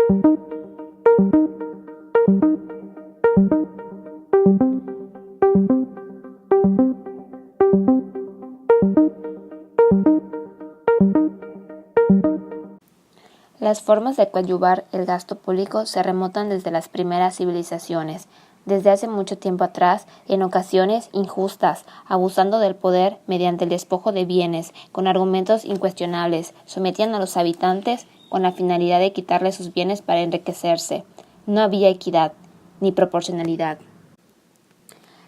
Las formas de coadyuvar el gasto público se remontan desde las primeras civilizaciones, desde hace mucho tiempo atrás, en ocasiones injustas, abusando del poder mediante el despojo de bienes, con argumentos incuestionables, sometían a los habitantes con la finalidad de quitarles sus bienes para enriquecerse. No había equidad, ni proporcionalidad.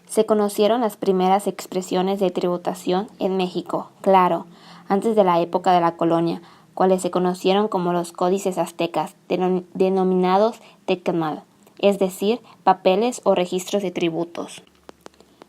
Se conocieron las primeras expresiones de tributación en México, claro, antes de la época de la colonia, cuales se conocieron como los códices aztecas, denominados tecmal, es decir, papeles o registros de tributos.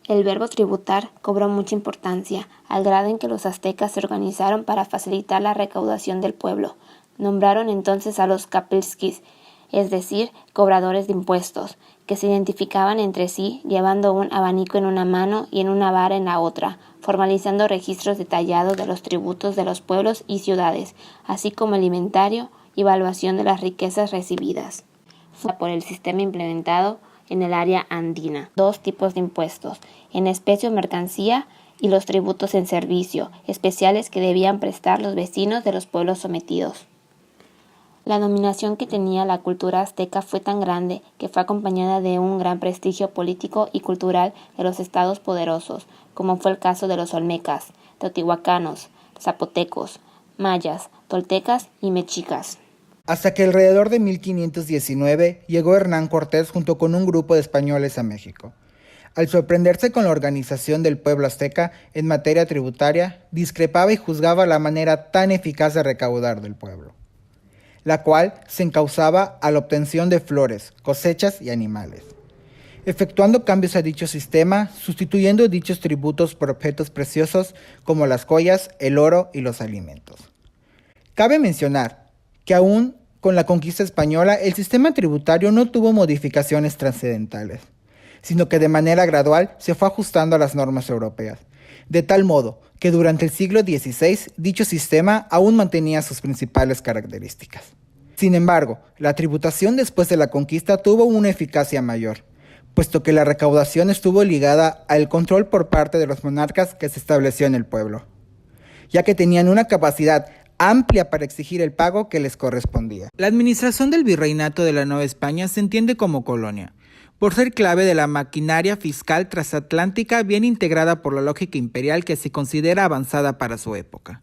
El verbo tributar cobró mucha importancia, al grado en que los aztecas se organizaron para facilitar la recaudación del pueblo. Nombraron entonces a los capilskis, es decir, cobradores de impuestos, que se identificaban entre sí llevando un abanico en una mano y en una vara en la otra, formalizando registros detallados de los tributos de los pueblos y ciudades, así como el inventario y evaluación de las riquezas recibidas. Fue por el sistema implementado en el área andina. Dos tipos de impuestos, en especie o mercancía, y los tributos en servicio, especiales que debían prestar los vecinos de los pueblos sometidos. La dominación que tenía la cultura azteca fue tan grande que fue acompañada de un gran prestigio político y cultural de los estados poderosos, como fue el caso de los olmecas, teotihuacanos, zapotecos, mayas, toltecas y mexicas. Hasta que alrededor de 1519 llegó Hernán Cortés junto con un grupo de españoles a México. Al sorprenderse con la organización del pueblo azteca en materia tributaria, discrepaba y juzgaba la manera tan eficaz de recaudar del pueblo, la cual se encauzaba a la obtención de flores, cosechas y animales, efectuando cambios a dicho sistema, sustituyendo dichos tributos por objetos preciosos como las joyas, el oro y los alimentos. Cabe mencionar que aún con la conquista española el sistema tributario no tuvo modificaciones trascendentales, sino que de manera gradual se fue ajustando a las normas europeas, de tal modo que durante el siglo XVI dicho sistema aún mantenía sus principales características. Sin embargo, la tributación después de la conquista tuvo una eficacia mayor, puesto que la recaudación estuvo ligada al control por parte de los monarcas que se estableció en el pueblo, ya que tenían una capacidad amplia para exigir el pago que les correspondía. La administración del virreinato de la Nueva España se entiende como colonia, por ser clave de la maquinaria fiscal transatlántica bien integrada por la lógica imperial que se considera avanzada para su época.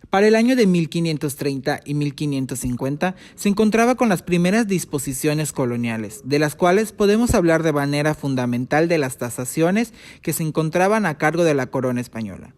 Para el año de 1530 y 1550 se encontraba con las primeras disposiciones coloniales, de las cuales podemos hablar de manera fundamental de las tasaciones que se encontraban a cargo de la corona española.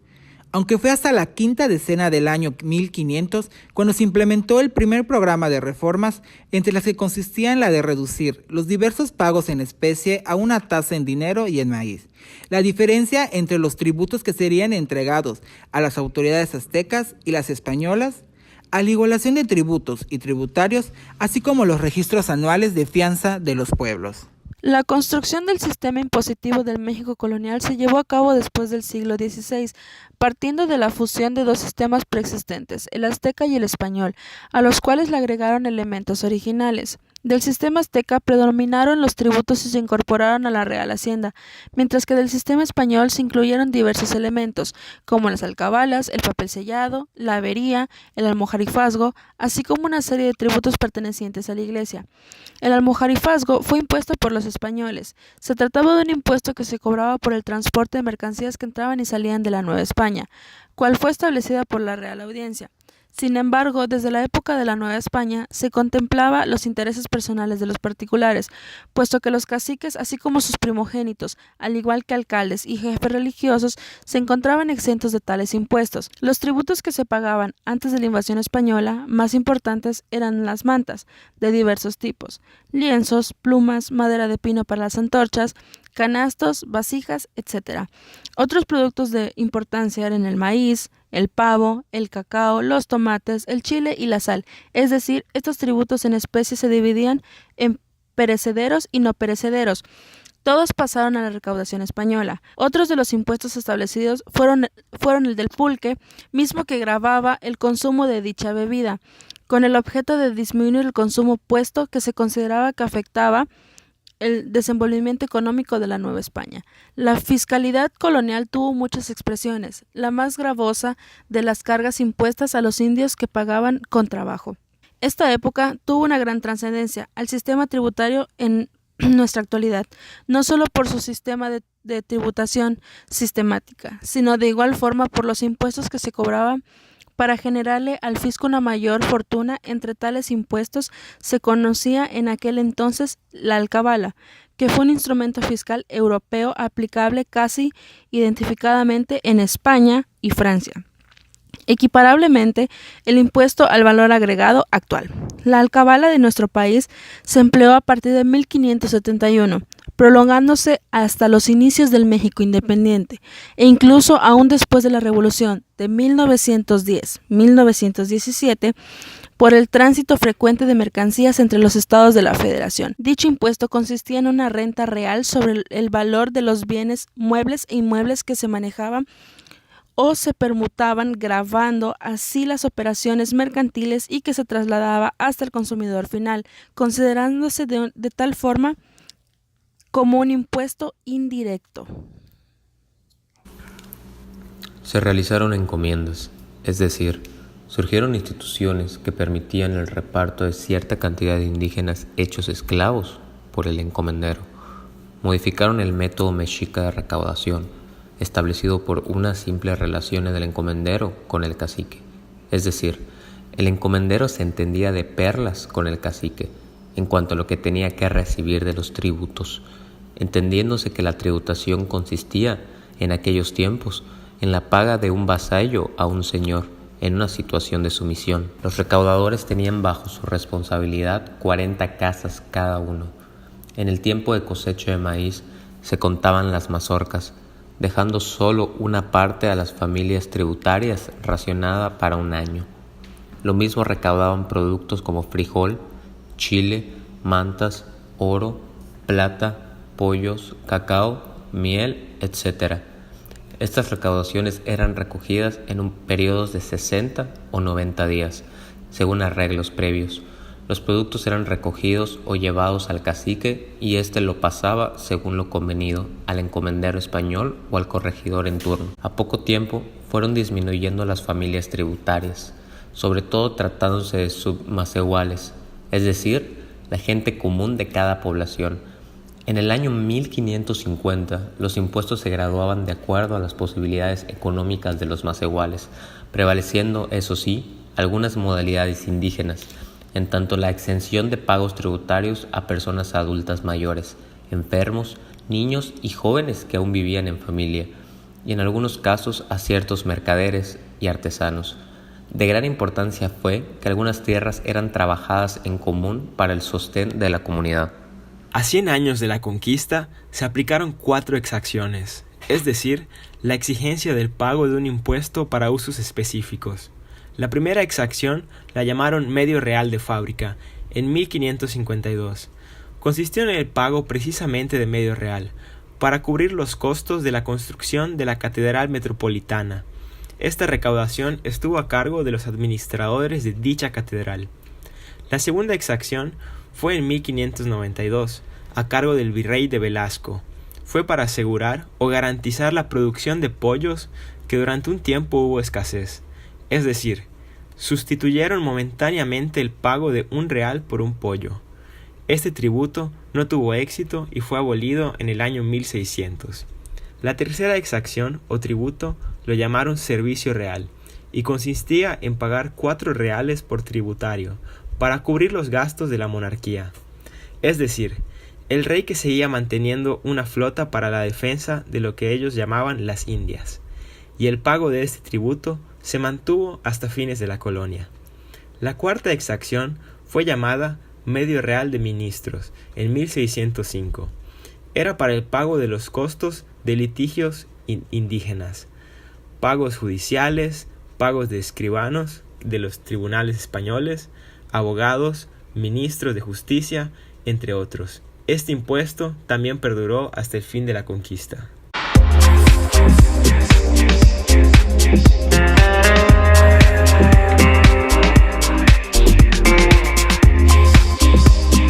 Aunque fue hasta la quinta decena del año 1500 cuando se implementó el primer programa de reformas, entre las que consistía en la de reducir los diversos pagos en especie a una tasa en dinero y en maíz. La diferencia entre los tributos que serían entregados a las autoridades aztecas y las españolas, a la igualación de tributos y tributarios, así como los registros anuales de fianza de los pueblos. La construcción del sistema impositivo del México colonial se llevó a cabo después del siglo XVI, partiendo de la fusión de dos sistemas preexistentes, el azteca y el español, a los cuales le agregaron elementos originales. Del sistema azteca predominaron los tributos y se incorporaron a la Real Hacienda, mientras que del sistema español se incluyeron diversos elementos, como las alcabalas, el papel sellado, la avería, el almojarifazgo, así como una serie de tributos pertenecientes a la Iglesia. El almojarifazgo fue impuesto por los españoles. Se trataba de un impuesto que se cobraba por el transporte de mercancías que entraban y salían de la Nueva España, cual fue establecida por la Real Audiencia. Sin embargo, desde la época de la Nueva España se contemplaba los intereses personales de los particulares, puesto que los caciques, así como sus primogénitos, al igual que alcaldes y jefes religiosos, se encontraban exentos de tales impuestos. Los tributos que se pagaban antes de la invasión española, más importantes, eran las mantas, de diversos tipos, lienzos, plumas, madera de pino para las antorchas, canastos, vasijas, etc. Otros productos de importancia eran el maíz, el pavo, el cacao, los tomates, el chile y la sal. Es decir, estos tributos en especie se dividían en perecederos y no perecederos. Todos pasaron a la recaudación española. Otros de los impuestos establecidos fueron el del pulque, mismo que gravaba el consumo de dicha bebida. con el objeto de disminuir el consumo, puesto que se consideraba que afectaba el desenvolvimiento económico de la Nueva España. La fiscalidad colonial tuvo muchas expresiones, la más gravosa de las cargas impuestas a los indios que pagaban con trabajo. Esta época tuvo una gran trascendencia al sistema tributario en nuestra actualidad, no solo por su sistema de tributación sistemática, sino de igual forma por los impuestos que se cobraban para generarle al fisco una mayor fortuna. Entre tales impuestos se conocía en aquel entonces la alcabala, que fue un instrumento fiscal europeo aplicable casi identificadamente en España y Francia, equiparablemente el impuesto al valor agregado actual. La alcabala de nuestro país se empleó a partir de 1571, prolongándose hasta los inicios del México independiente, e incluso aún después de la Revolución de 1910-1917, por el tránsito frecuente de mercancías entre los estados de la Federación. Dicho impuesto consistía en una renta real sobre el valor de los bienes muebles e inmuebles que se manejaban o se permutaban, gravando así las operaciones mercantiles, y que se trasladaba hasta el consumidor final, considerándose de tal forma como un impuesto indirecto. Se realizaron encomiendas, es decir, surgieron instituciones que permitían el reparto de cierta cantidad de indígenas hechos esclavos por el encomendero. Modificaron el método mexica de recaudación, establecido por una simple relación del encomendero con el cacique. Es decir, el encomendero se entendía de perlas con el cacique en cuanto a lo que tenía que recibir de los tributos, entendiéndose que la tributación consistía, en aquellos tiempos, en la paga de un vasallo a un señor en una situación de sumisión. Los recaudadores tenían bajo su responsabilidad 40 casas cada uno. En el tiempo de cosecha de maíz se contaban las mazorcas, dejando solo una parte a las familias tributarias racionada para un año. Lo mismo recaudaban productos como frijol, chile, mantas, oro, plata, pollos, cacao, miel, etc. Estas recaudaciones eran recogidas en periodos de 60 o 90 días, según arreglos previos. Los productos eran recogidos o llevados al cacique, y éste lo pasaba, según lo convenido, al encomendero español o al corregidor en turno. A poco tiempo fueron disminuyendo las familias tributarias, sobre todo tratándose de submacehuales, es decir, la gente común de cada población. En el año 1550, los impuestos se graduaban de acuerdo a las posibilidades económicas de los macehuales, prevaleciendo, eso sí, algunas modalidades indígenas, en tanto la exención de pagos tributarios a personas adultas mayores, enfermos, niños y jóvenes que aún vivían en familia, y en algunos casos a ciertos mercaderes y artesanos. De gran importancia fue que algunas tierras eran trabajadas en común para el sostén de la comunidad. A 100 años de la conquista se aplicaron 4 exacciones, es decir, la exigencia del pago de un impuesto para usos específicos. La primera exacción la llamaron medio real de fábrica, en 1552. Consistió en el pago precisamente de medio real, para cubrir los costos de la construcción de la Catedral Metropolitana. Esta recaudación estuvo a cargo de los administradores de dicha catedral. La segunda exacción fue en 1592, a cargo del virrey de Velasco. Fue para asegurar o garantizar la producción de pollos, que durante un tiempo hubo escasez. Es decir, sustituyeron momentáneamente el pago de un real por un pollo. Este tributo no tuvo éxito y fue abolido en el año 1600. La tercera exacción o tributo lo llamaron servicio real y consistía en pagar 4 reales por tributario para cubrir los gastos de la monarquía. Es decir, el rey que seguía manteniendo una flota para la defensa de lo que ellos llamaban las Indias, y el pago de este tributo se mantuvo hasta fines de la colonia. La cuarta exacción fue llamada medio real de ministros en 1605. Era para el pago de los costos de litigios indígenas, pagos judiciales, pagos de escribanos de los tribunales españoles, abogados, ministros de justicia, entre otros. Este impuesto también perduró hasta el fin de la conquista.